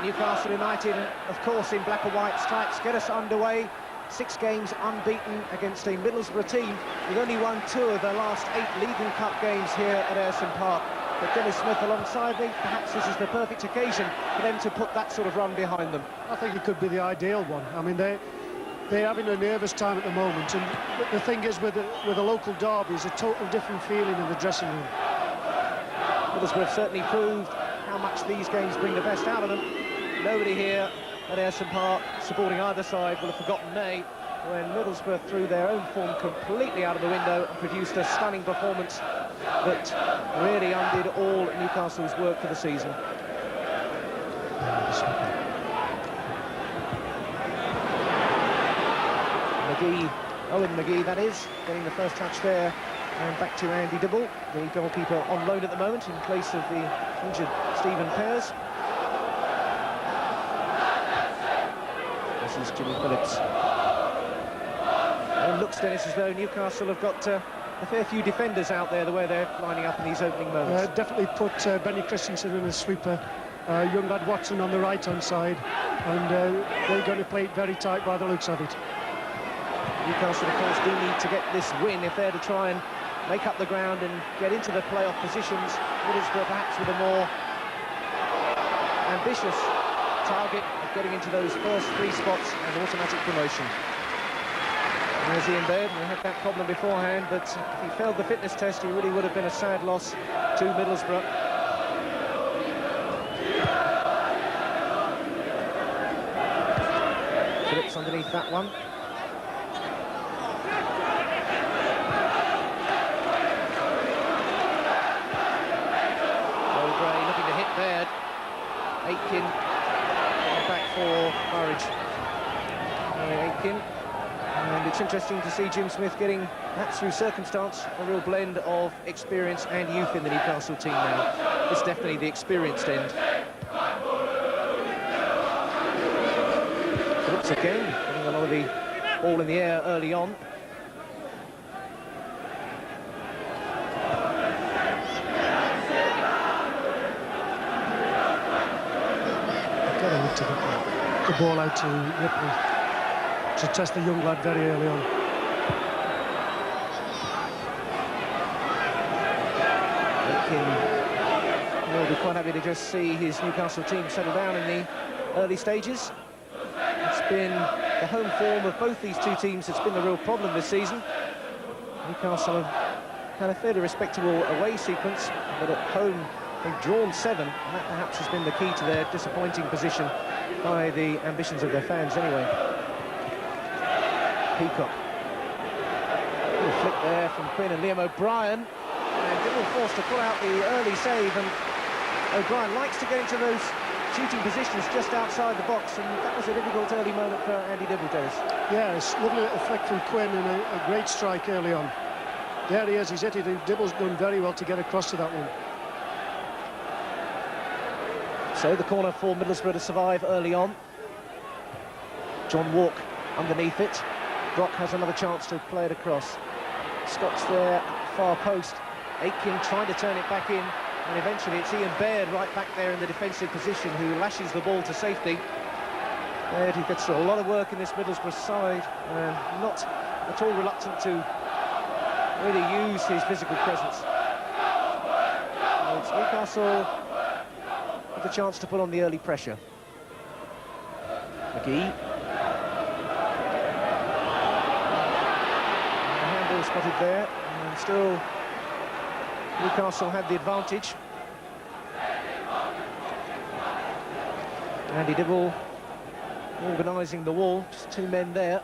Newcastle United, of course, in black and white stripes, get us underway. 6 games unbeaten against a Middlesbrough team. They've only won 2 of their last 8 League and Cup games here at Ayresome Park. But Dennis Smith alongside me, perhaps this is the perfect occasion for them to put that sort of run behind them. I think it could be the ideal one. I mean, they're having a nervous time at the moment, and the thing is, with a local derby, is a total different feeling in the dressing room. Middlesbrough have certainly proved how much these games bring the best out of them. Nobody here at Ayresome Park supporting either side will have forgotten May, when Middlesbrough threw their own form completely out of the window and produced a stunning performance that really undid all Newcastle's work for the season. Owen McGee, that is, getting the first touch there. And back to Andy Dibble, the goalkeeper on loan at the moment in place of the injured Stephen Pears. This is Jimmy Phillips. And it looks, Dennis, as though Newcastle have got a fair few defenders out there, the way they're lining up in these opening moments. Definitely put Benny Christensen in a sweeper, young lad Watson on the right-hand side, and they're going to play it very tight by the looks of it. Newcastle, of course, do need to get this win if they're to try and make up the ground and get into the playoff positions. Middlesbrough perhaps with a more ambitious target of getting into those first 3 spots and automatic promotion. And there's Ian Baird, we had that problem beforehand, but if he failed the fitness test, he really would have been a sad loss to Middlesbrough. Phillips underneath that one. Baird, Aitken back for Burridge. Aitken, and it's interesting to see Jim Smith getting that through circumstance, a real blend of experience and youth in the Newcastle team now. It's definitely the experienced end. Phillips again, getting a lot of the ball in the air early on. to get the ball out to Ripley to test the young lad very early on. He'll be quite happy to just see his Newcastle team settle down in the early stages. It's been the home form of both these two teams that's been the real problem this season. Newcastle have had a fairly respectable away sequence, but at home they've drawn 7, and that perhaps has been the key to their disappointing position by the ambitions of their fans anyway. Peacock. Little flick there from Quinn and Liam O'Brien, and Dibble forced to pull out the early save, and O'Brien likes to get into those shooting positions just outside the box, and that was a difficult early moment for Andy Dibble, Dennis. Yeah, it's a lovely little flick from Quinn and a great strike early on. There he is, he's hit it, and Dibble's done very well to get across to that one. So the corner for Middlesbrough to survive early on. John Walk underneath it. Brock has another chance to play it across. Scott's there, far post. Aitken trying to turn it back in, and eventually it's Ian Baird right back there in the defensive position who lashes the ball to safety. Baird, who gets a lot of work in this Middlesbrough side, and not at all reluctant to really use his physical presence. It's Newcastle with the chance to put on the early pressure. McGee. Handball spotted there, and still Newcastle had the advantage. Andy Dibble organising the wall, just 2 men there.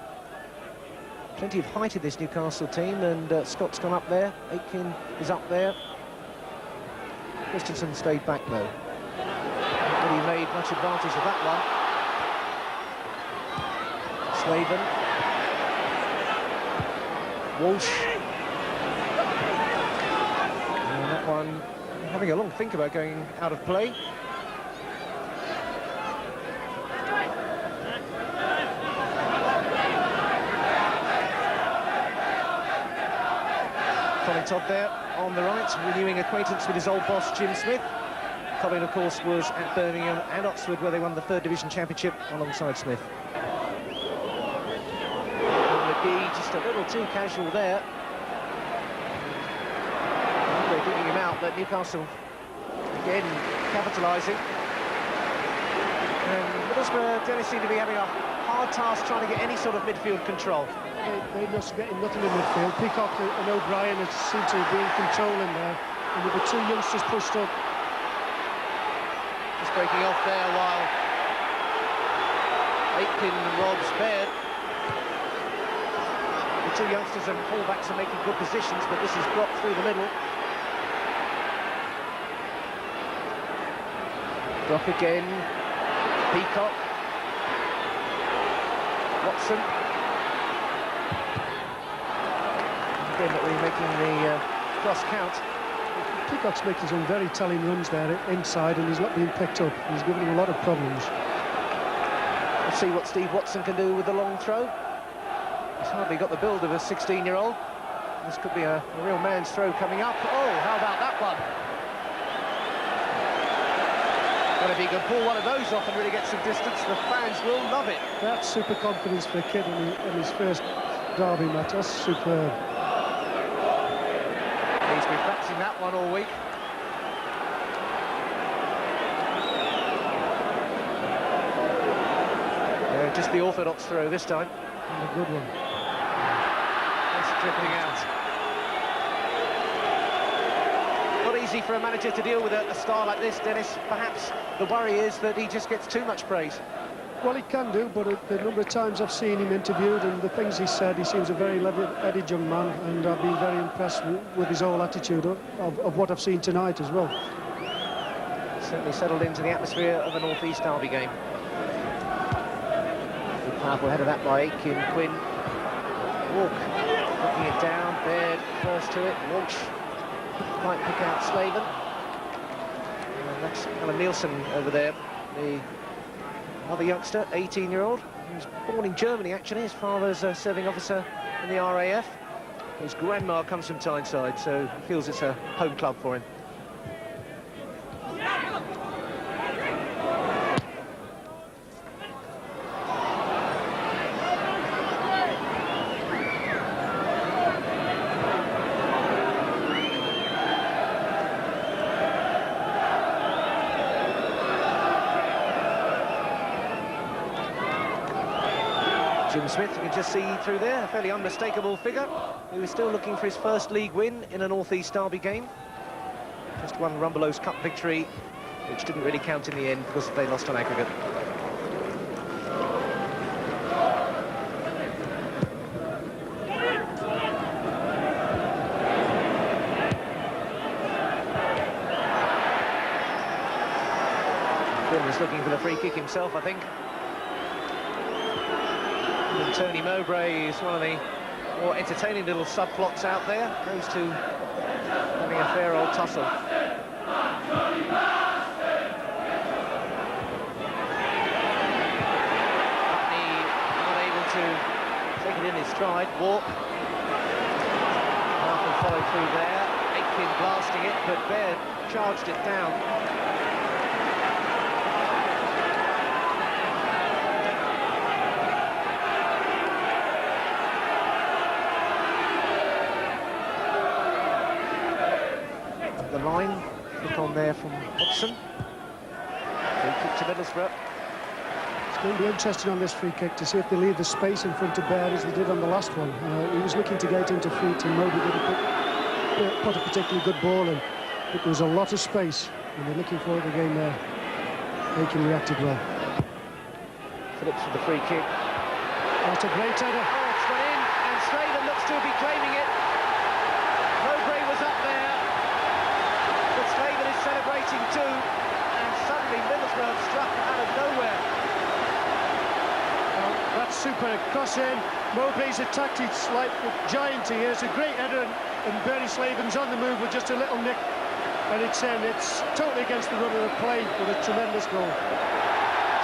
Plenty of height in this Newcastle team, and Scott's gone up there. Aitken is up there. Christensen stayed back though. But he made much advantage of that one. Slaven. Walsh. And that one having a long think about going out of play. Colin Todd there on the right, renewing acquaintance with his old boss, Jim Smith. Colin, of course, was at Birmingham and Oxford, where they won the 3rd Division Championship alongside Smith. And McGee just a little too casual there. And they're digging him out, but Newcastle again capitalising. And Middlesbrough, Dennis, seem to be having a hard task trying to get any sort of midfield control. They're just getting nothing in midfield. Peacock and O'Brien seem to be in control in there, and with the 2 youngsters pushed up. Just breaking off there while Aitken robs Baird. The 2 youngsters and fullbacks are making good positions, but this is blocked through the middle. Drop again. Peacock. Watson. Again, not really making the cross count. Peacock's making some very telling runs there inside, and he's not being picked up. He's giving him a lot of problems. Let's see what Steve Watson can do with the long throw. He's hardly got the build of a 16-year-old. This could be a real man's throw coming up. Oh, how about that one? Well, if he can pull one of those off and really get some distance, the fans will love it. That's super confidence for a kid in his first derby match. That's superb. He's been practicing that one all week. Just the orthodox throw this time. And a good one. That's dribbling out. Not easy for a manager to deal with a star like this, Dennis. Perhaps the worry is that he just gets too much praise. Well, he can do, but the number of times I've seen him interviewed and the things he said, he seems a very level-headed young man, and I've been very impressed with his whole attitude of what I've seen tonight as well. Certainly settled into the atmosphere of a North East derby game. Good powerful header that by Aitken. Quinn. Walk looking it down. Baird first to it. Walsh might pick out Slaven. And that's Alan Nielsen over there, the other youngster, 18-year-old. He was born in Germany, actually. His father's a serving officer in the RAF. His grandma comes from Tyneside, so he feels it's a home club for him. Jim Smith, you can just see through there, a fairly unmistakable figure, who is still looking for his first league win in a North East Derby game. Just won Rumbelows Cup victory, which didn't really count in the end because they lost on aggregate. Finn was looking for the free kick himself, I think. And Tony Mowbray is one of the more entertaining little subplots out there. Those two having a fair old tussle. Putney not able to take it in his stride. Walk. Malcolm followed through there. Aitken blasting it, but Baird charged it down. The line, look on there from Hudson. Free kick to Middlesbrough. It's going to be interesting on this free kick to see if they leave the space in front of Baird as they did on the last one. He was looking to get into feet and Moby didn't put a particularly good ball in. But there was a lot of space and they're looking forward again there. Aiken reacted well. Phillips with the free kick. That's a great header. Oh, it's gone in, and Straven looks to be claiming it. Mowbray was up there. But Straven is celebrating too, and suddenly Middlesbrough have struck out of nowhere. Well, that's super. Cross in. Mowbray's attacked. It's like a giant he is. A great header, and Bernie Slaven's on the move with just a little nick. And it's totally against the run of the play with a tremendous goal.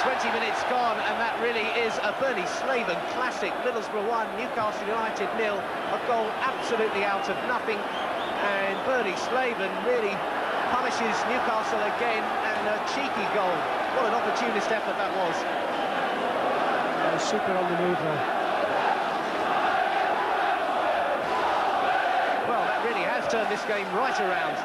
20 minutes gone, and that really is a Bernie Slaven classic. Middlesbrough 1, Newcastle United 0. A goal absolutely out of nothing. And Bernie Slaven really punishes Newcastle again, and a cheeky goal. What an opportunist effort that was. Super on the move there. Well, that really has turned this game right around.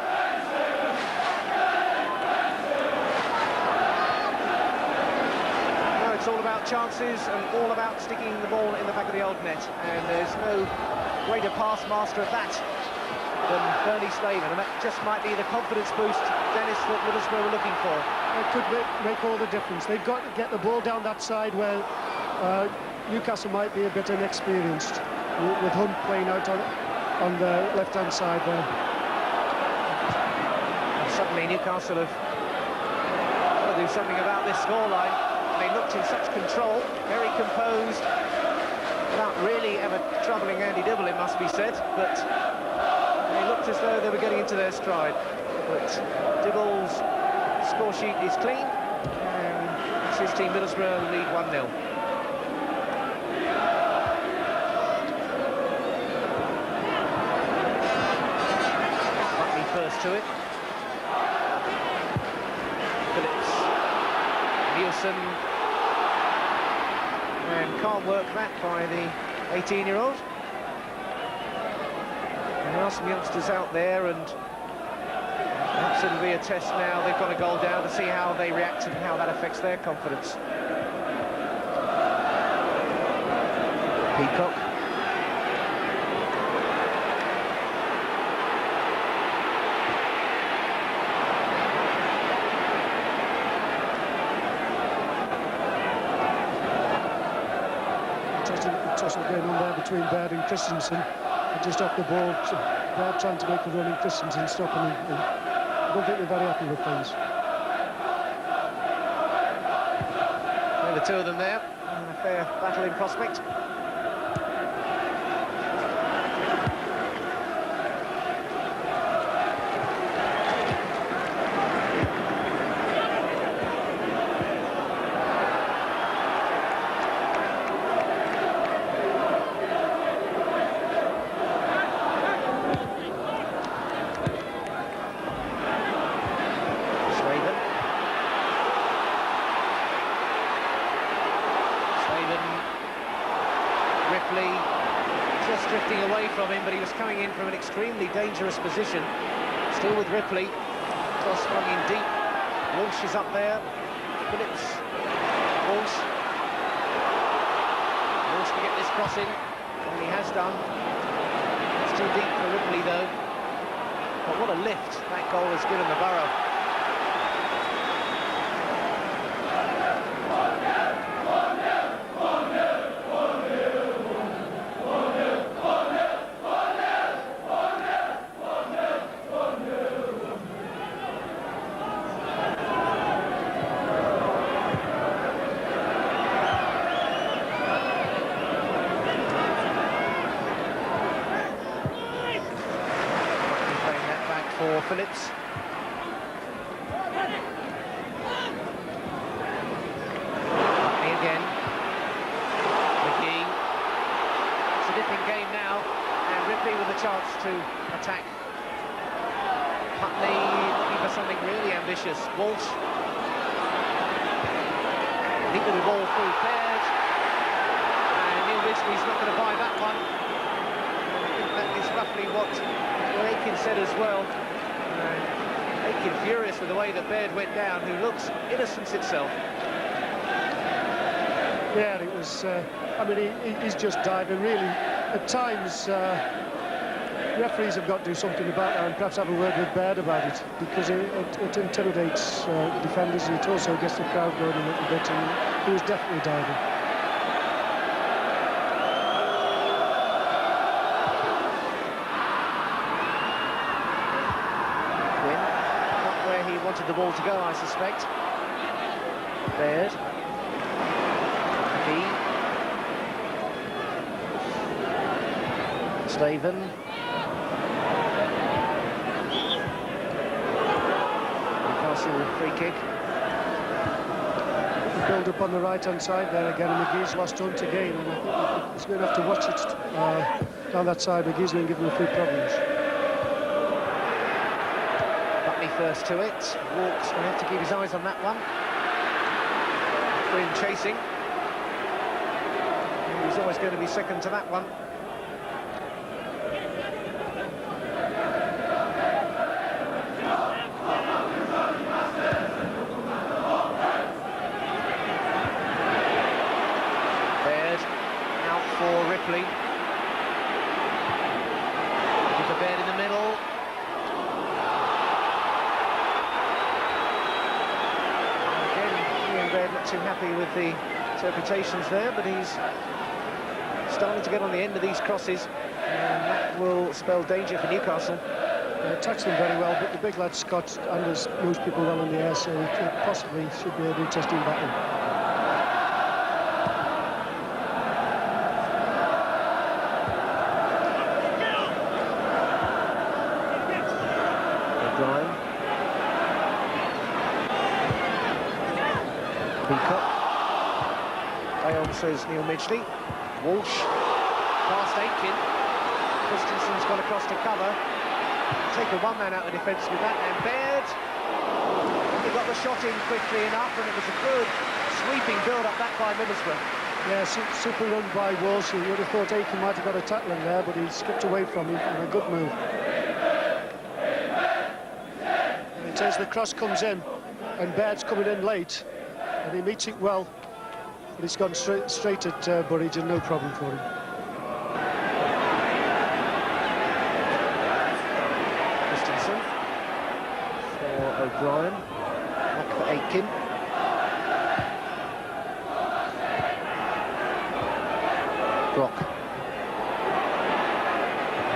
Now it's all about chances and all about sticking the ball in the back of the old net. And there's no greater pass master of that than Bernie Slaven, and that just might be the confidence boost, Dennis, that Middlesbrough were looking for. It could make all the difference. They've got to get the ball down that side where Newcastle might be a bit inexperienced, with Hunt playing out on the left-hand side there. And suddenly Newcastle have got to do something about this scoreline. They looked in such control, very composed, without really ever troubling Andy Dibble, it must be said, but they looked as though they were getting into their stride. But Dibble's score sheet is clean, and it's his team Middlesbrough lead 1-0. Buckley first to it. Phillips, Nielsen, and can't work that by the 18-year-old. There are some youngsters out there, and perhaps it'll be a test now. They've got a goal down to see how they react and how that affects their confidence. Peacock. Tussle going on there between Baird and Christensen. Just off the ball, so Baird trying to make a run and Christensen stopping him. I don't think they're very happy with things. And the two of them there, and a fair battle in prospect. Just drifting away from him, but he was coming in from an extremely dangerous position. Still with Ripley. Cross swung in deep. Walsh is up there. Phillips. Walsh. chance to get this cross in, and he has done. It's too deep for Ripley, though. But what a lift that goal has given the Borough. For Phillips. Putney again. McGee. It's a different game now, and Ripley with a chance to attack. Putney looking for something really ambitious. Walsh. I think the ball through Baird. And Neil Ridgely's not going to buy that one. I think that is roughly what Aiken said as well. Aiken furious with the way that Baird went down, who looks innocence itself. Yeah, it was, I mean, he's just diving, really. At times, referees have got to do something about that and perhaps have a word with Baird about it, because it intimidates defenders, and it also gets the crowd going a little bit, and he was definitely diving. Wanted the ball to go, I suspect. Baird. McGee. Staven. Newcastle free kick. The build up on the right-hand side there again, and McGee's lost Hunt again, and I think he's going to have to watch it down that side. McGee's going to give him a few problems. First to it. Walks going to have to keep his eyes on that one. Green chasing. He's always going to be second to that one. Baird out for Ripley. Looking for Baird in the middle. Baird not too happy with the interpretations there, but he's starting to get on the end of these crosses, and that will spell danger for Newcastle. Attacks them very well, but the big lad Scott Anders moves people well in the air, so it possibly should be an interesting battle. O'Brien. Peacock. Ayon says Neil Midgley. Walsh. Past Aiken. Christensen's gone across to cover. Take a one-man out of the defence with that, and Baird. He got the shot in quickly enough, and it was a good sweeping build-up back by Middlesbrough. Yeah, super run by Walsh. You would have thought Aiken might have got a tackle in there, but he skipped away from him, and a good move. And it says the cross comes in, and Baird's coming in late. And he meets it well, but he's gone straight at Burridge, and no problem for him. Christensen for O'Brien, back for Aiken. Brock.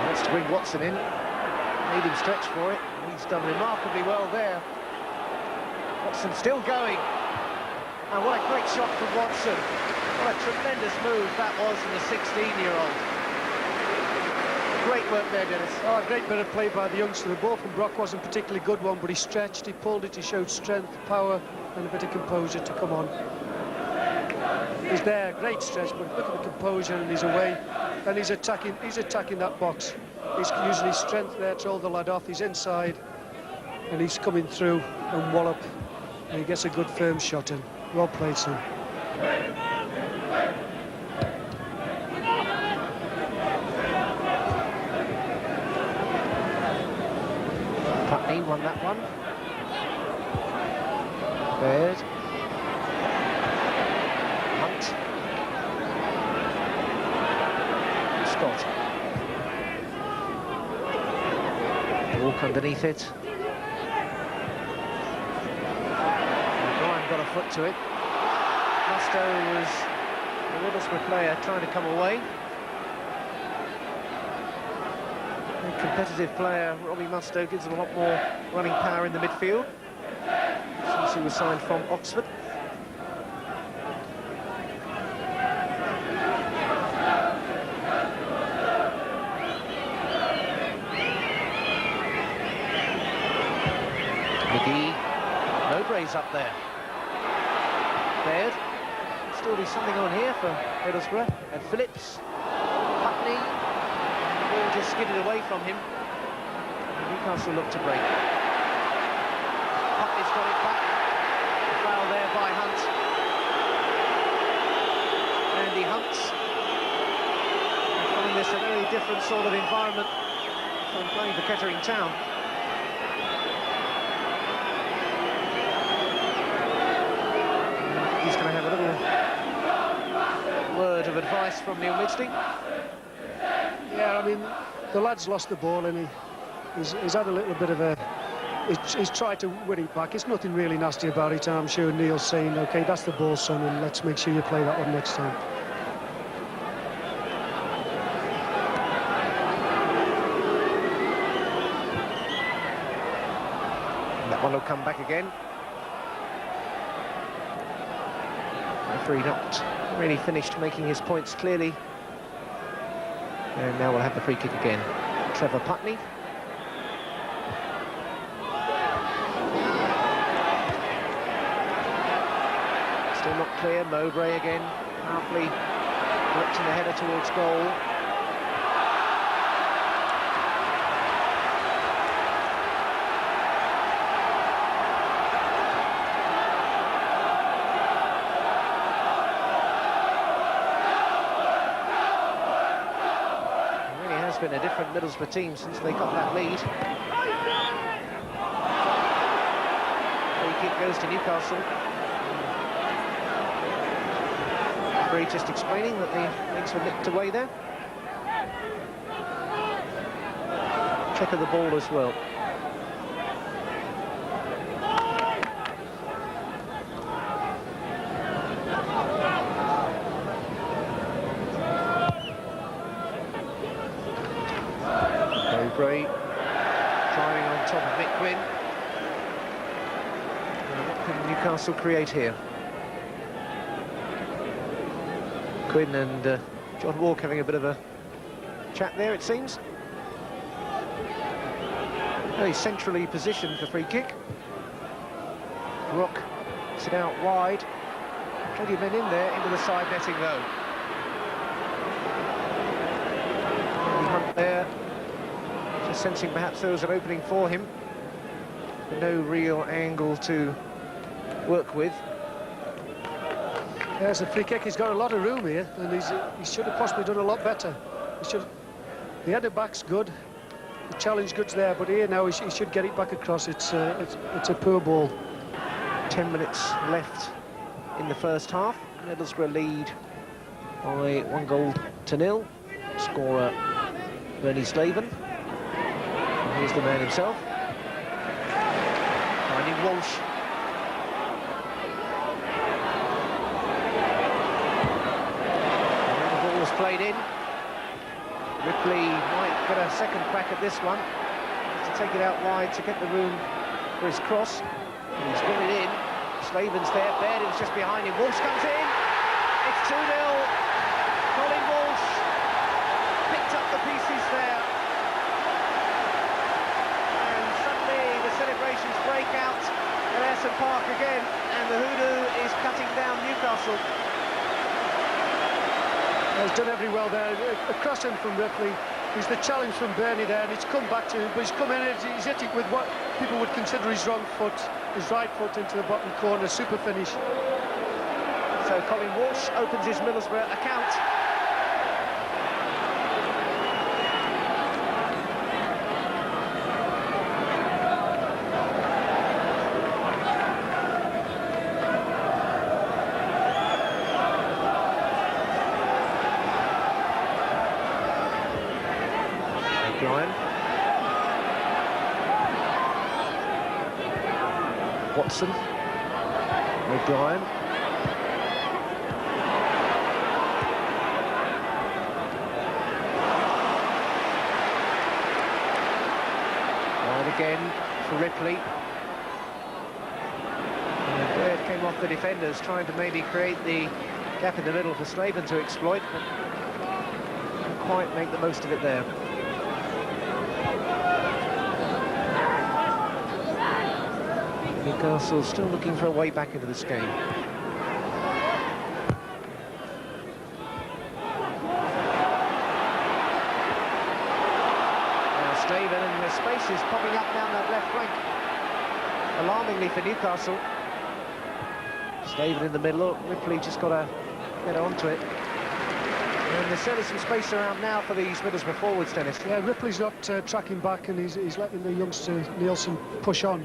Wants to bring Watson in, made him stretch for it. He's done remarkably well there. Watson still going. And what a great shot from Watson. What a tremendous move that was from the 16-year-old. Great work there, Dennis. Oh, a great bit of play by the youngster. The ball from Brock wasn't a particularly good one, but he stretched, he pulled it, he showed strength, power, and a bit of composure to come on. He's there, great stretch, but look at the composure, and he's away, and he's attacking that box. He's using his strength there to hold the lad off. He's inside, and he's coming through and wallop, and he gets a good firm shot in. Well played, son. Putney won that one. Baird. Hunt. underneath it. O'Brien got a foot to it. Musto was the Middlesbrough player trying to come away. A competitive player, Robbie Musto, gives them a lot more running power in the midfield since he was signed from Oxford. McGee, Mowbray's up there. Baird, still be something on here for Middlesbrough. And Phillips, Putney, the ball just skidded away from him. Newcastle look to break. Putney's got it back. A foul there by Hunt. Andy Hunt. I find this a very different sort of environment from playing for Kettering Town. He's going to have a little word of advice from Neil Midgley. Yeah, I mean, the lad's lost the ball and he's had a little bit of a... He's tried to win it back. It's nothing really nasty about it. I'm sure Neil's saying, OK, that's the ball, son, and let's make sure you play that one next time. That one will come back again. Referee not really finished making his points clearly. And now we'll have the free kick again. Trevor Putney. Still not clear. Mowbray again, powerfully directing the header towards goal. Been a different Middlesbrough team since they got that lead. Free kick goes to Newcastle. Referee just explaining that the legs were nipped away there. Check of the ball as well. Mowbray driving on top of Mick Quinn. What can Newcastle create here? Quinn and John Walk having a bit of a chat there, it seems. Very centrally positioned for free kick. Rock sit out wide. Plenty of men in there, into the side netting though. Hunt there. Just sensing perhaps there was an opening for him. No real angle to work with. There's a free kick. He's got a lot of room here, and he should have possibly done a lot better. The header back's good, the challenge good's there, but here now he should get it back across. It's a poor ball. 10 minutes left in the first half. Middlesbrough lead by 1-0. Scorer Bernie Slaven. Here's the man himself, finding Walsh. And the ball was played in. Ripley might get a second crack at this one. To take it out wide to get the room for his cross. And he's got it in. Slaven's there. Baird was just behind him. Walsh comes in. It's 2-0. Colin Walsh picked up the pieces there. Celebrations break out at Ayresome Park again, and the hoodoo is cutting down Newcastle. He's done every well there. A crossing from Ripley. He's the challenge from Bernie there, and it's come back to him, but he's come in and he's hit it with what people would consider his wrong foot, his right foot into the bottom corner. Super finish. So Colin Walsh opens his Middlesbrough account. Wilson. O'Brien. Wide again for Ripley. And Baird came off the defenders, trying to maybe create the gap in the middle for Slaven to exploit, but didn't quite make the most of it there. Newcastle still looking for a way back into this game. Now Slaven, and the space is popping up down that left flank, alarmingly for Newcastle. Slaven in the middle, Ripley just got to get onto it. And there's certainly some space around now for these Middlesbrough forwards, Dennis. Yeah, Ripley's not tracking back, and he's letting the youngster Nielsen push on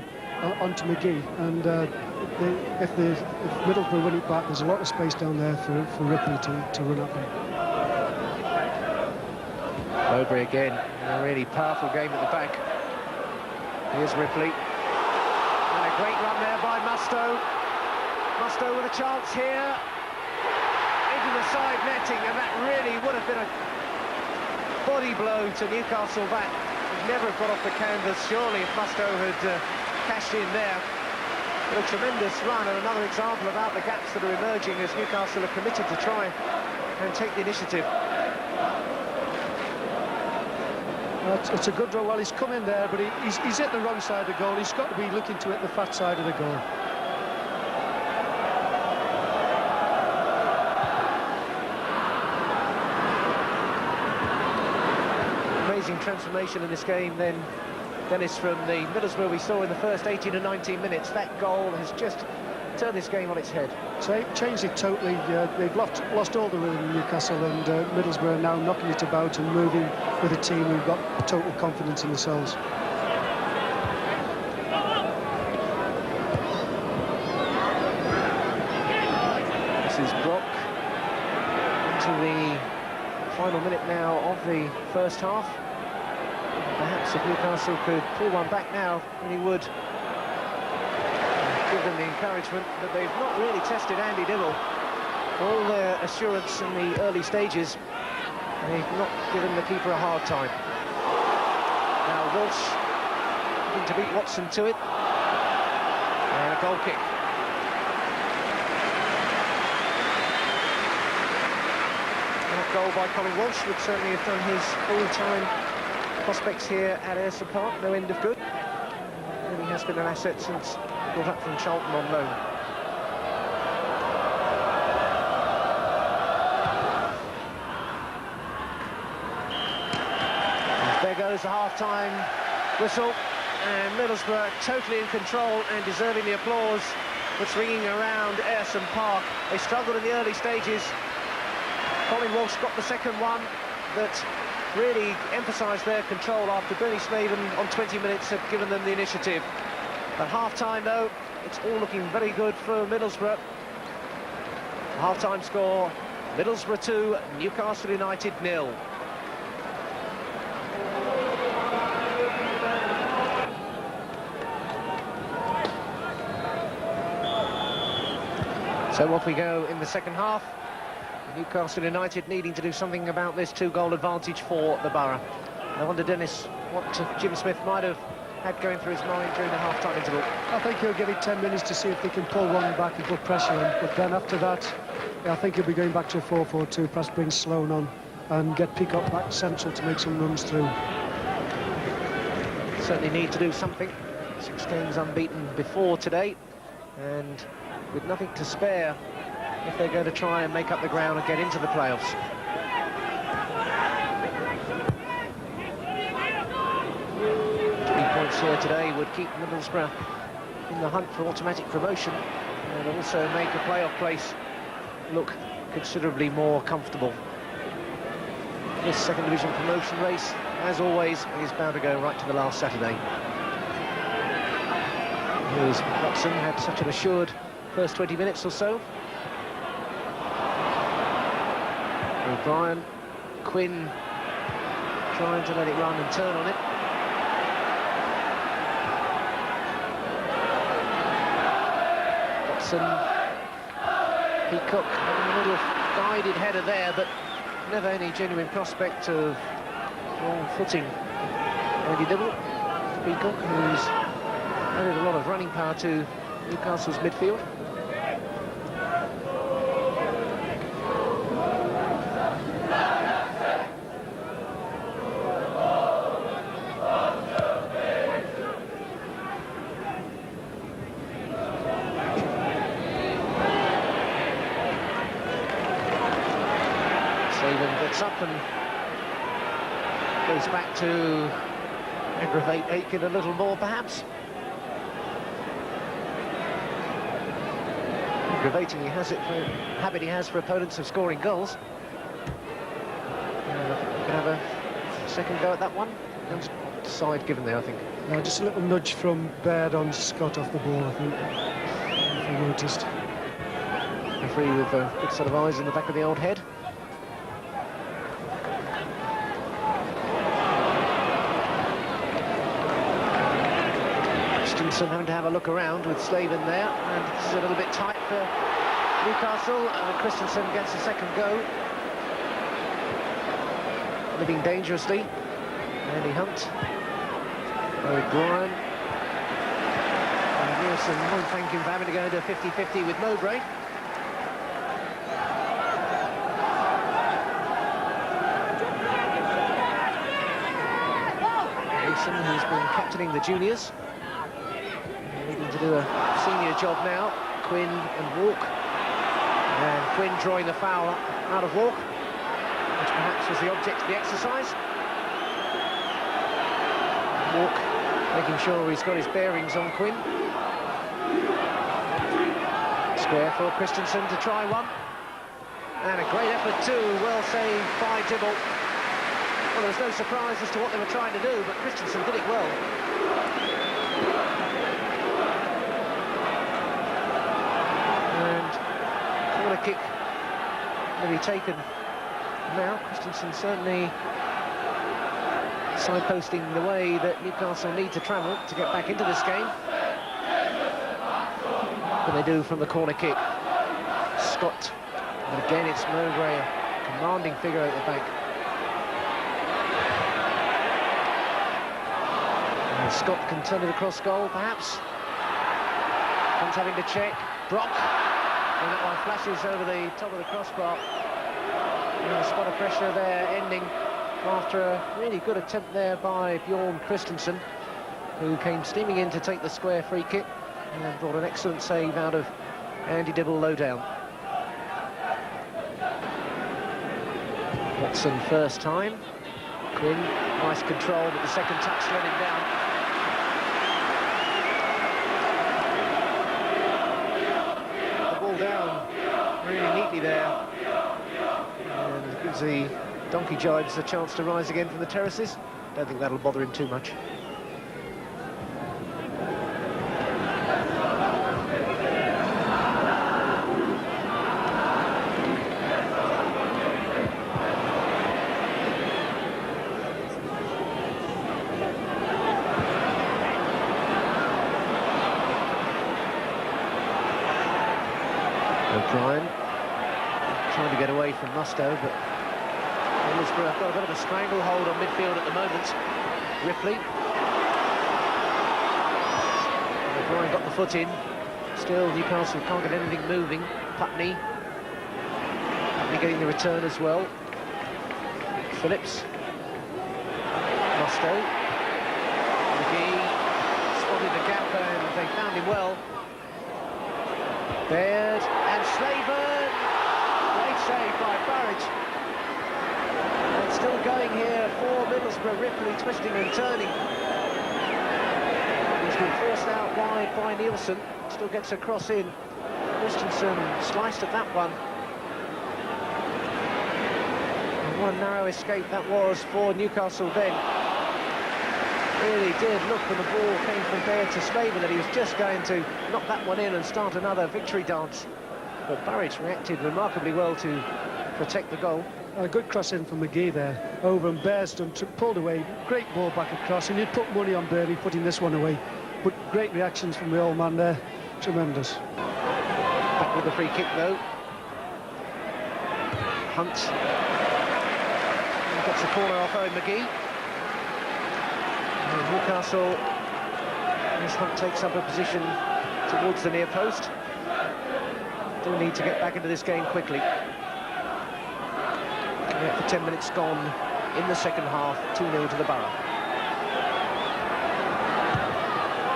onto McGee. And if Middlesbrough win it back, there's a lot of space down there for Ripley to run up in. Mowbray again, a really powerful game at the back. Here's Ripley. And a great run there by Mustoe. Mustoe with a chance here. Into the side netting, and that really would have been a body blow to Newcastle. That would never have got off the canvas, surely, if Mustoe had cashed in there. But a tremendous run, and another example about the gaps that are emerging as Newcastle are committed to try and take the initiative. It's a good run. Well, he's come in there, but he's hit the wrong side of the goal. He's got to be looking to hit the fat side of the goal. Amazing transformation in this game then, Dennis, from the Middlesbrough we saw in the first 18 and 19 minutes. That goal has just turned this game on its head. So changed it totally. They've lost all the rhythm in Newcastle, and Middlesbrough are now knocking it about and moving with a team who've got total confidence in themselves. This is Brock into the final minute now of the first half. Perhaps if Newcastle could pull one back now, then he would give them the encouragement. But they've not really tested Andy Dibble. For all their assurance in the early stages, they've not given the keeper a hard time. Now Walsh looking to beat Watson to it. And a goal kick. That goal by Colin Walsh would certainly have done his full-time prospects here at Ayresome Park no end of good. Really has been an asset since brought up from Charlton on loan. And there goes the half-time whistle, and Middlesbrough totally in control and deserving the applause that's ringing around Ayresome Park. They struggled in the early stages. Colin Walsh got the second one that really emphasised their control after Bernie Slaven on 20 minutes had given them the initiative. At half-time, though, it's all looking very good for Middlesbrough. Half-time score, Middlesbrough 2, Newcastle United 0. So off we go in the second half. Newcastle United needing to do something about this two-goal advantage for the Borough. I wonder, Dennis, what Jim Smith might have had going through his mind during the half-time interval. I think he'll give it 10 minutes to see if they can pull one back and put pressure on. But then after that, I think he'll be going back to a 4-4-2, perhaps bring Sloan on and get Peacock back central to make some runs through. Certainly need to do something. 6 games unbeaten before today, and with nothing to spare if they're going to try and make up the ground and get into the playoffs. 3 points here today would keep Middlesbrough in the hunt for automatic promotion, and also make a playoff place look considerably more comfortable. This second division promotion race, as always, is bound to go right to the last Saturday. Here's Watson, had such an assured first 20 minutes or so. O'Brien, Quinn trying to let it run and turn on it. Watson, Peacock, a little guided header there, but never any genuine prospect of wrong footing. Andy Dibble, Peacock, who's added a lot of running power to Newcastle's midfield. Gets up and goes back to aggravate Aiken a little more, perhaps. Aggravating habit he has for opponents of scoring goals. Can have a second go at that one. Side given there, I think. Just a little nudge from Baird on Scott off the ball, I think, if you noticed. Referee with a good set of eyes in the back of the old head. Having to have a look around with Slaven there, and it's a little bit tight for Newcastle, and Christensen gets a second go. Living dangerously. Andy Hunt. O'Brien. And Nielsen won't thank him for having to go into 50-50 with Mowbray. Mason, who's been captaining the juniors, to do a senior job now. Quinn and Walk, and Quinn drawing the foul out of Walk, which perhaps was the object of the exercise. Walk making sure he's got his bearings on Quinn. Square for Christensen to try one, and a great effort too, well saved by Dibble. Well, there was no surprise as to what they were trying to do, but Christensen did it well. Corner kick will be taken now. Christensen certainly signposting the way that Newcastle need to travel to get back into this game. But they do from the corner kick. Scott, and again it's Mowbray, a commanding figure at the back. And Scott can turn it across goal, perhaps. Comes having to check. Brock. And that one flashes over the top of the crossbar. And a spot of pressure there, ending after a really good attempt there by Bjorn Christensen, who came steaming in to take the square free kick and brought an excellent save out of Andy Dibble low down. Watson first time. Quinn, nice control, but the second touch let him down. Down really neatly there, and it gives the donkey jibes a chance to rise again from the terraces. Don't think that'll bother him too much. O'Brien trying to get away from Musto, but Middlesbrough have got a bit of a stranglehold on midfield at the moment. Ripley. O'Brien got the foot in. Still, Newcastle can't get anything moving. Putney getting the return as well. Phillips. Musto. McGee spotted the gap and they found him well. Baird and Slaven. Great save by Burridge. And still going here for Middlesbrough. Ripley twisting and turning. He's been forced out wide by Nielsen. Still gets a cross in. Christensen sliced at that one. And what a narrow escape that was for Newcastle then. Really did look when the ball came from Baird to Slaven that he was just going to knock that one in and start another victory dance. But Burridge reacted remarkably well to protect the goal. A good cross in from McGee there. Over and Bairdston pulled away. Great ball back across, and you'd put money on Baird putting this one away. But great reactions from the old man there. Tremendous. with the free kick though. Hunt gets the corner off Owen McGee. And Newcastle, as Hunt takes up a position towards the near post, do need to get back into this game quickly. Yeah, for 10 minutes gone in the second half, 2-0 to the Borough.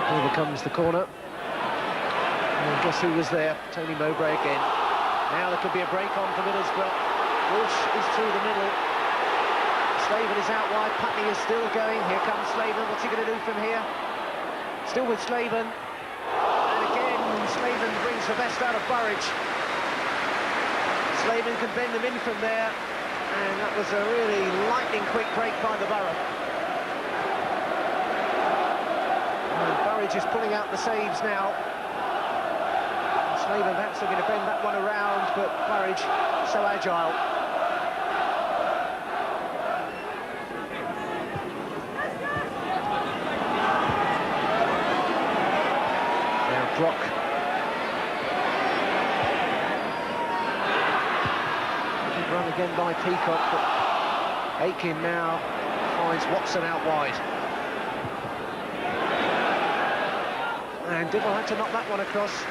Here comes the corner. And guess who was there? Tony Mowbray again. Now there could be a break on for Middlesbrough. Walsh is through the middle. Slaven is out wide. Putney is still going. Here comes Slaven. What's he going to do from here? Still with Slaven. And again, Slaven brings the best out of Burridge. Slaven can bend them in from there. And that was a really lightning-quick break by the Borough. And Burridge is pulling out the saves now. Slaven perhaps looking to bend that one around, but Burridge so agile. Now Brock. Good run again by Peacock, but Aitken now finds Watson out wide. And Dibble had to knock that one across.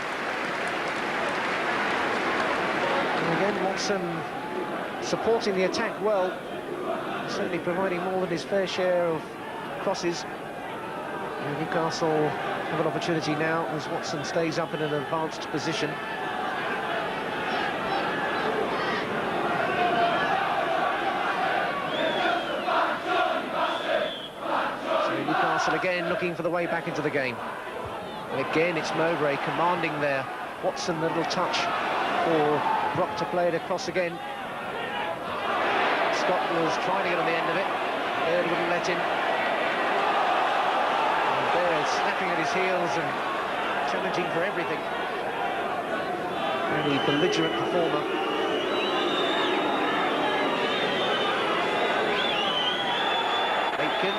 And again, Watson supporting the attack well, certainly providing more than his fair share of crosses. And Newcastle have an opportunity now as Watson stays up in an advanced position. So Newcastle again looking for the way back into the game. And again, it's Mowbray commanding there. Watson, a little touch for Brock to play it across again. Scott was trying to get on the end of it. Baird wouldn't let him. And Baird snapping at his heels and challenging for everything. Really belligerent performer. Aitken.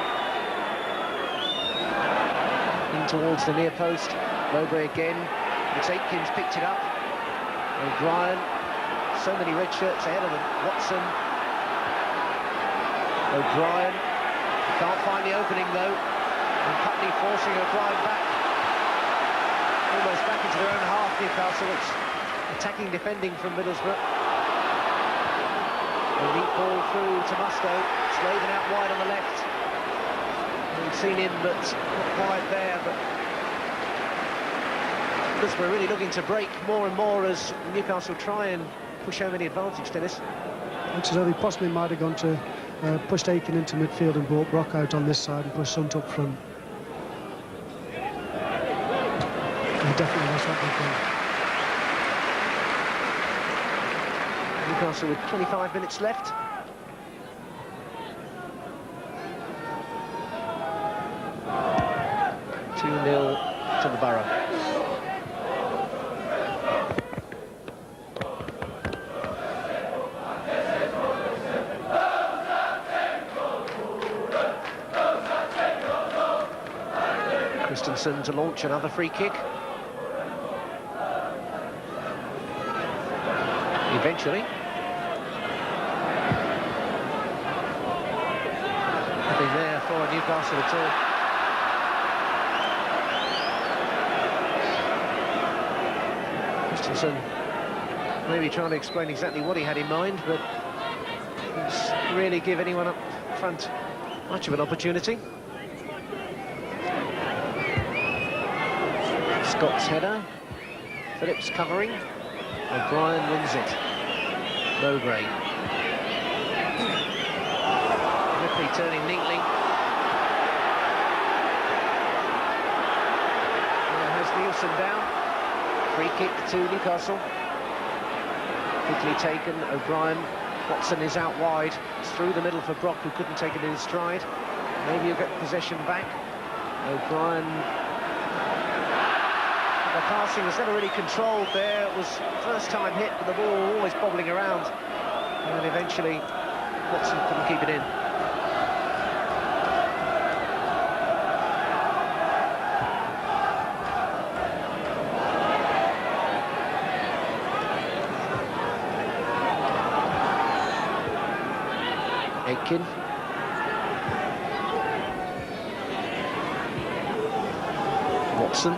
Towards the near post, Mowbray again. It's Aitken's picked it up. O'Brien, so many red shirts ahead of them. Watson, O'Brien, can't find the opening though. And Putney forcing O'Brien back, almost back into their own half. Newcastle, it's attacking, defending from Middlesbrough. A neat ball through to Musto. Slaven out wide on the left. We've seen him, but not quite there. But Middlesbrough really looking to break more and more as Newcastle try and push home any advantage, Dennis. Looks as though he possibly might have gone to pushed Aitken into midfield and brought Brock out on this side and pushed Hunt up front. And definitely that's what they've done. Newcastle with 25 minutes left. To the Borough. Christensen to launch another free kick. Eventually. Nothing there for Newcastle at all. Christensen maybe trying to explain exactly what he had in mind, but didn't really give anyone up front much of an opportunity. Scott's header, Phillips covering, O'Brien wins it. Mowbray. Ripley turning neatly. Now has Nielsen down. Free kick to Newcastle. Quickly taken, O'Brien. Watson is out wide. It's through the middle for Brock, who couldn't take it in his stride. Maybe he'll get possession back. O'Brien. The passing was never really controlled there. It was first time hit, but the ball always bobbling around. And then eventually, Watson couldn't keep it in. Aitken. Watson.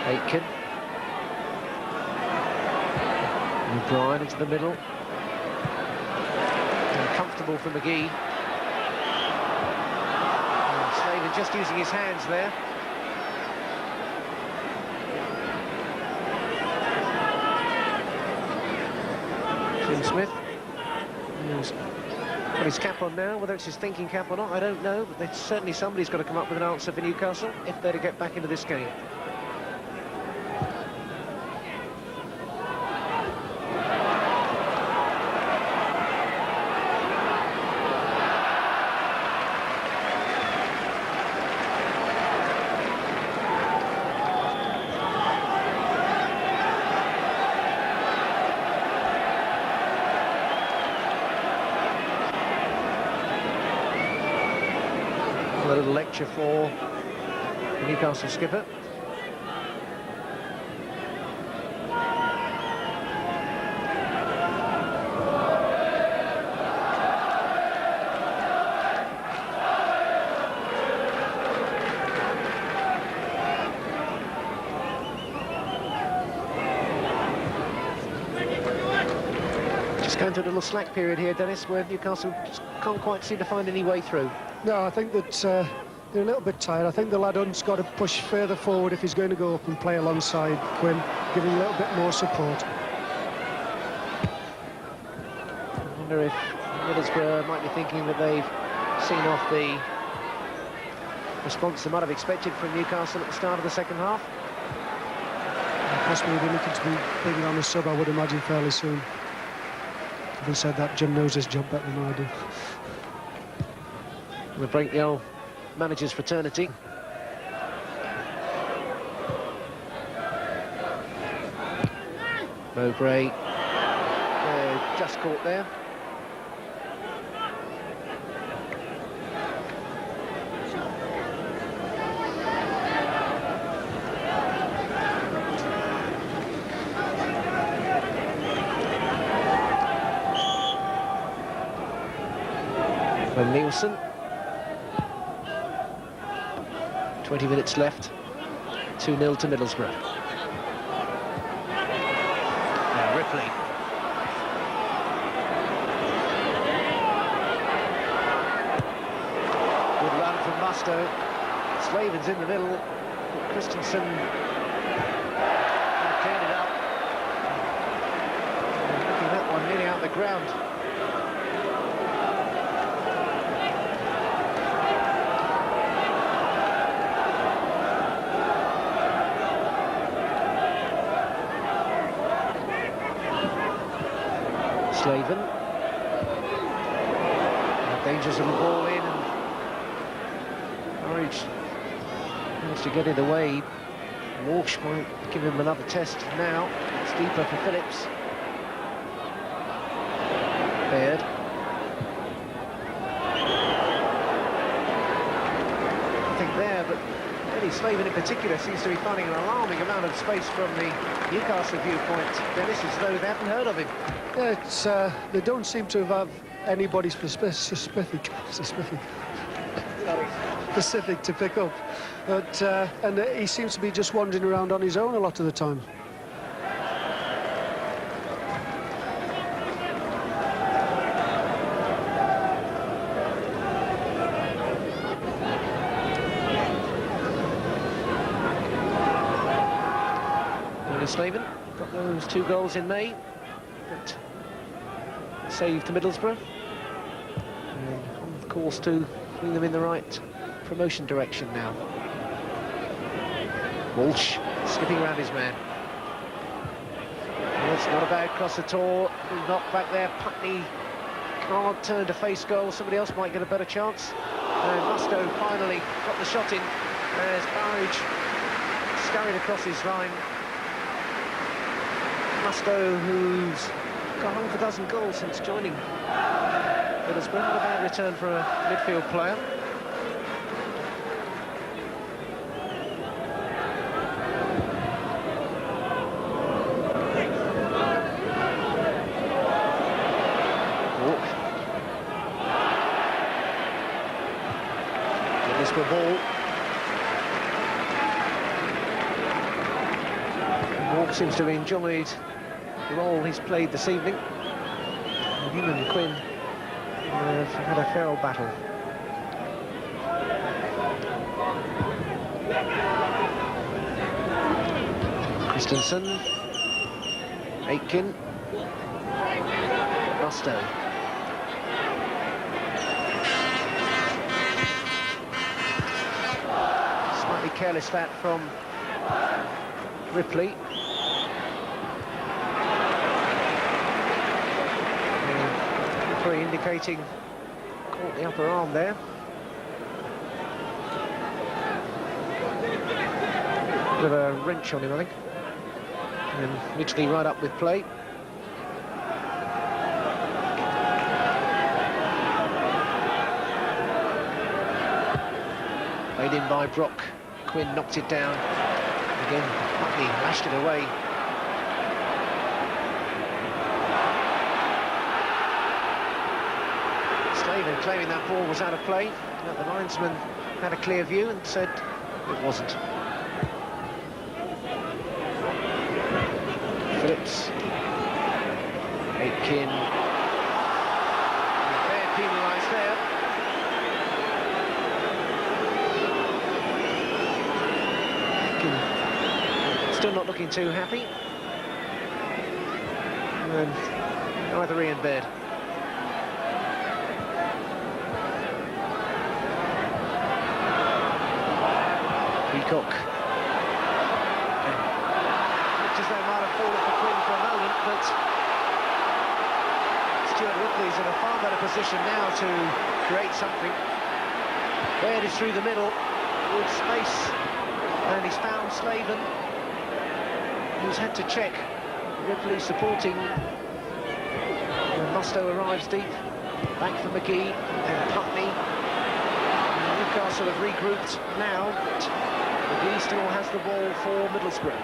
Aitken. O'Brien into the middle. Uncomfortable for McGee. And Slavin just using his hands there. Tim Smith. He's got his cap on now. Whether it's his thinking cap or not, I don't know. But certainly somebody's got to come up with an answer for Newcastle if they're to get back into this game. A little lecture for the Newcastle skipper. Just going through a little slack period here, Dennis, where Newcastle just can't quite seem to find any way through. No, I think that they're a little bit tired. I think the lad Hunt's got to push further forward if he's going to go up and play alongside Quinn, giving a little bit more support. I wonder if Middlesbrough might be thinking that they've seen off the response they might have expected from Newcastle at the start of the second half. Possibly they're looking to be bringing on a sub, I would imagine, fairly soon. Having said that, Jim knows his job better than I do. We'll break the old manager's fraternity. Mowbray just caught there. Van Nielsen. 20 minutes left, 2-0 to Middlesbrough. Now Ripley. Good run from Musto. Slavin's in the middle. Christensen cleaned it up. Looking at that one nearly out the ground. Slavin. Dangerous little ball in, and Norwich managed to get it away. Walsh might give him another test now. It's deeper for Phillips. Baird. Nothing there, but Eddie Slavin in particular seems to be finding an alarming amount of space from the Newcastle viewpoint. Dennis, as though they haven't heard of him. Yeah, it's, they don't seem to have anybody specific to pick up, but and he seems to be just wandering around on his own a lot of the time. Slavin got those 2 goals in May, but saved to Middlesbrough, and on course to bring them in the right promotion direction now. Walsh skipping around his man. That's not a bad cross at all. Knocked back there. Putney can't turn to face goal. Somebody else might get a better chance. And Musto finally got the shot in as Burridge scurried across his line. Musto, who's got half a dozen goals since joining Middlesbrough. Not a bad return for a midfield player. seems to have enjoyed the role he's played this evening. And him and Quinn have had a fair old battle. Christensen, Aitken, Mustoe. Slightly careless that from Ripley. Referee indicating caught the upper arm there. Bit of a wrench on him, I think. And Midgley right up with play. Played in by Brock. Quinn knocked it down. Again, Buckley lashed it away. Slaven claiming that ball was out of play. But the linesman had a clear view and said it wasn't. Phillips, Aitken, they're penalised there. Aitken still not looking too happy. And neither Ian Baird. Peacock. As though might have fallen for Quinn for a moment, but Stuart Ripley's in a far better position now to create something. Baird is through the middle, with space, and he's found Slaven, who's had to check. Ripley supporting. And Mustoe arrives deep, back for McGee and Putney. And Newcastle have regrouped now, but McGee still has the ball for Middlesbrough.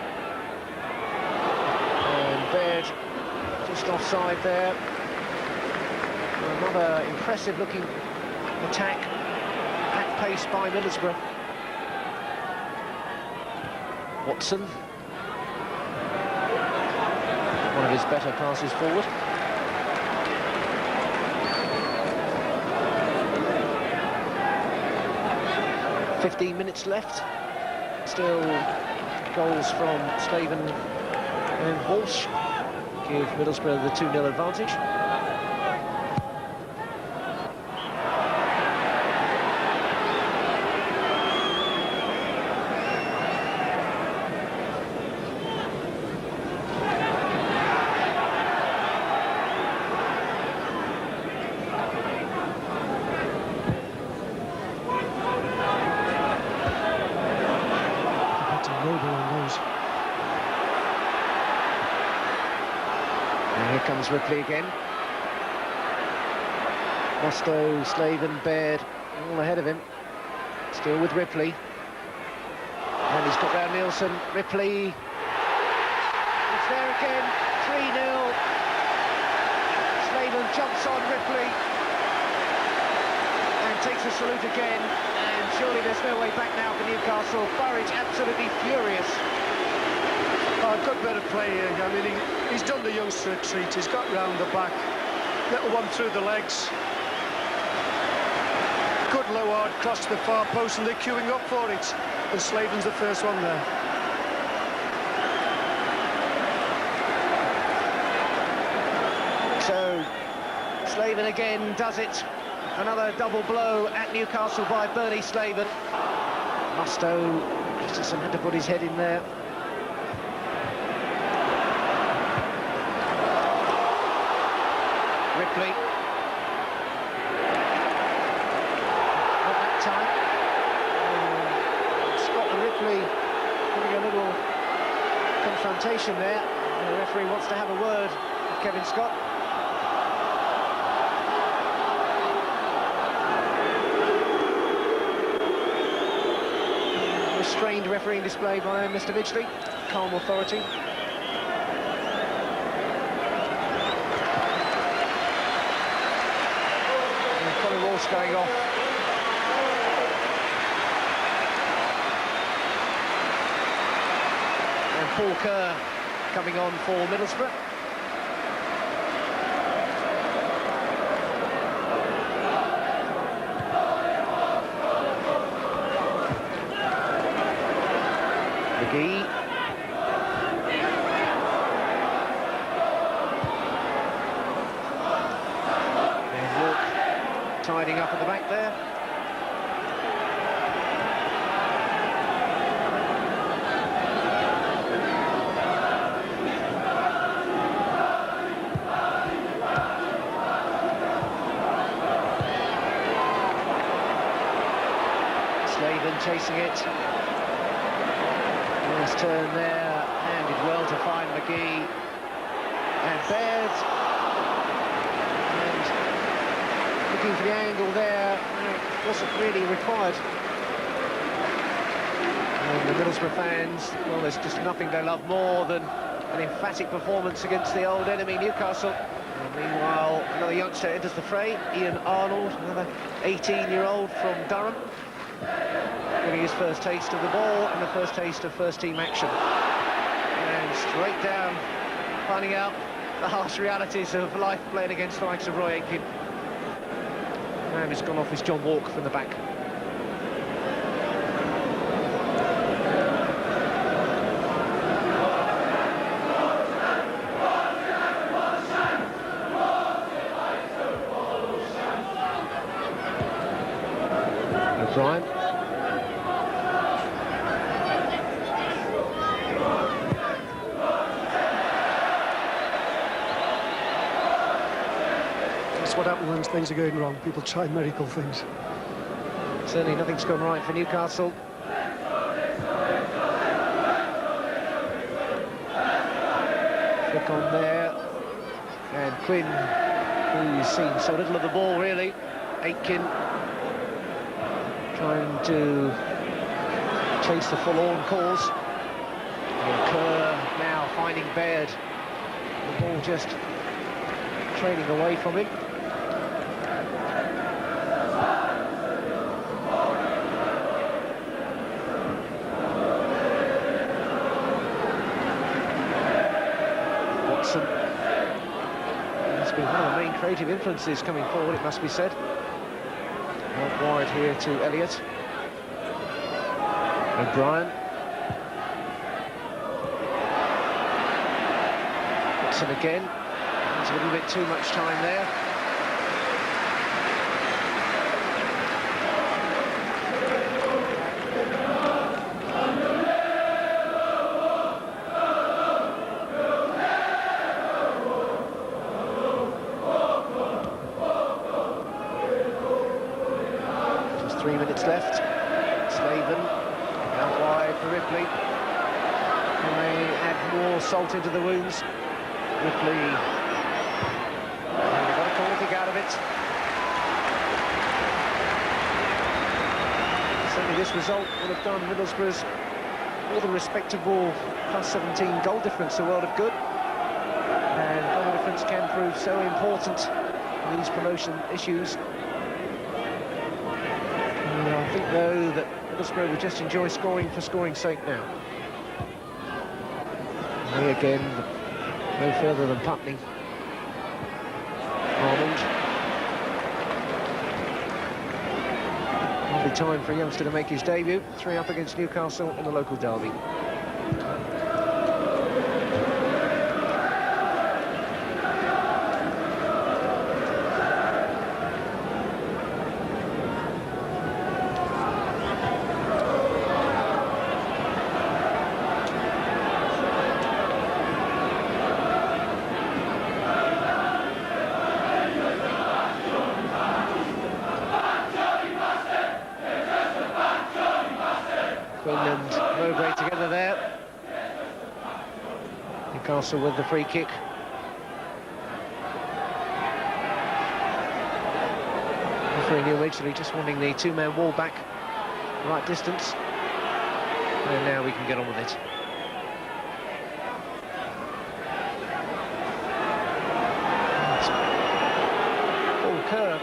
Baird just offside there. Another impressive looking attack at pace by Middlesbrough. Watson, one of his better passes forward. "15 minutes left. Still goals from Slaven and Walsh give Middlesbrough the 2-0 advantage. Here comes Ripley again. Mustoe, Slaven, Baird, all ahead of him. Still with Ripley. And he's got round Nielsen. Ripley. It's there again. 3-0. Slaven jumps on Ripley. And takes a salute again. And surely there's no way back now for Newcastle. Burridge absolutely furious. Oh, a good bit of play here. I mean, he's done the youngster a treat. He's got round the back. Little one through the legs. Good low hard cross to the far post, and they're queuing up for it. And Slaven's the first one there. So, Slaven again does it. Another double blow at Newcastle by Bernie Slaven. Mustoe, Christensen had to put his head in there. Ripley. Not that time. Scott and Ripley having a little confrontation there. The referee wants to have a word with Kevin Scott. Restrained refereeing display by Mr. Midgley. Calm authority. Going off. And Paul Kerr coming on for Middlesbrough. McGee. And Walk tidying up at the back there. Chasing it. Nice turn there, handed well to find McGee. And Baird. And looking for the angle there, wasn't really required. And the Middlesbrough fans, well, there's just nothing they love more than an emphatic performance against the old enemy, Newcastle. And meanwhile, another youngster enters the fray, Ian Arnold, another 18-year-old from Durham. Getting his first taste of the ball and the first taste of first-team action. And straight down, finding out the harsh realities of life playing against the likes of Roy Aitken. And it's gone off his John Walk from the back. O'Brien. That's what happens when things are going wrong. People try miracle things. Certainly nothing's gone right for Newcastle. Flick on there. And Quinn, who's seen so little of the ball really. Aitken trying to chase the forlorn cause. And Kerr now finding Baird. The ball just trailing away from him. Watson has been one of the main creative influences coming forward, it must be said. Out wide here to Elliott. O'Brien. Watson again. There's a little bit too much time there. Just 3 minutes left. Slaven out wide for Ripley. Can they add more salt into the wounds? Ripley. Out of it. Certainly this result would have done Middlesbrough's more than respectable +17 goal difference a world of good. And goal difference can prove so important in these promotion issues. And I think though that Middlesbrough would just enjoy scoring for scoring's sake now. And they again, no further than Putney. Arnold. Lovely time for a youngster to make his debut. 3 up against Newcastle in the local derby. And Mowbray together there. Newcastle with the free kick. Referee Neil Ridgely just wanting the two-man wall back, right distance. And now we can get on with it. Paul Kerr,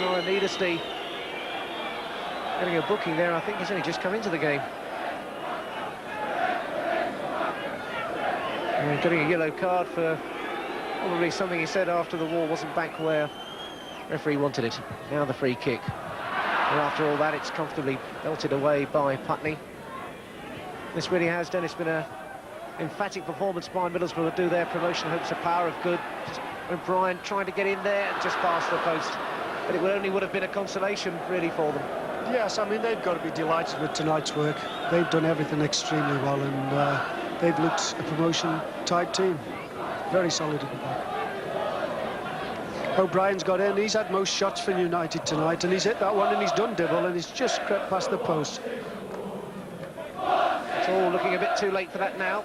Nora needlessly getting a booking there. I think he's only just come into the game. getting a yellow card for probably something he said after the wall wasn't back where referee wanted it. Now the free kick. And after all that, it's comfortably belted away by Putney. This really has, Dennis, been an emphatic performance by Middlesbrough to do their promotion hopes a power of good. Just O'Brien trying to get in there and just past the post. But it would have been a consolation, really, for them. Yes, I mean, they've got to be delighted with tonight's work. They've done everything extremely well, and they've looked a promotion-type team. Very solid at the back. O'Brien's got in, he's had most shots for United tonight, and he's hit that one, and he's done Dibble, and he's just crept past the post. It's all looking a bit too late for that now,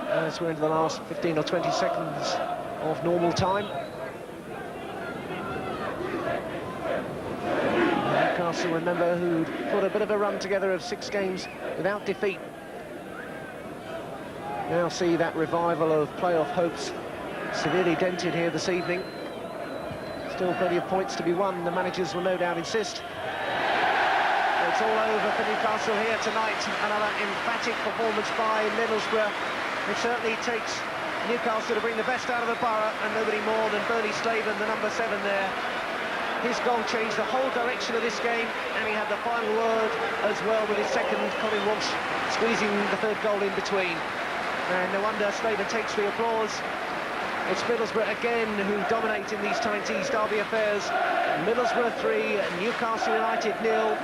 as we're into the last 15 or 20 seconds of normal time. Newcastle, remember, who'd put a bit of a run together of 6 games without defeat. Now see that revival of playoff hopes severely dented here this evening. Still plenty of points to be won, the managers will no doubt insist. It's all over for Newcastle here tonight. Another emphatic performance by Middlesbrough. It certainly takes Newcastle to bring the best out of the borough, and nobody more than Bernie Slaven, the number 7 there. His goal changed the whole direction of this game, and he had the final word as well with his second. Colin Walsh squeezing the 3rd goal in between. And no wonder Slaven takes the applause. It's Middlesbrough again who dominate in these 90s derby affairs. Middlesbrough 3, Newcastle United 0.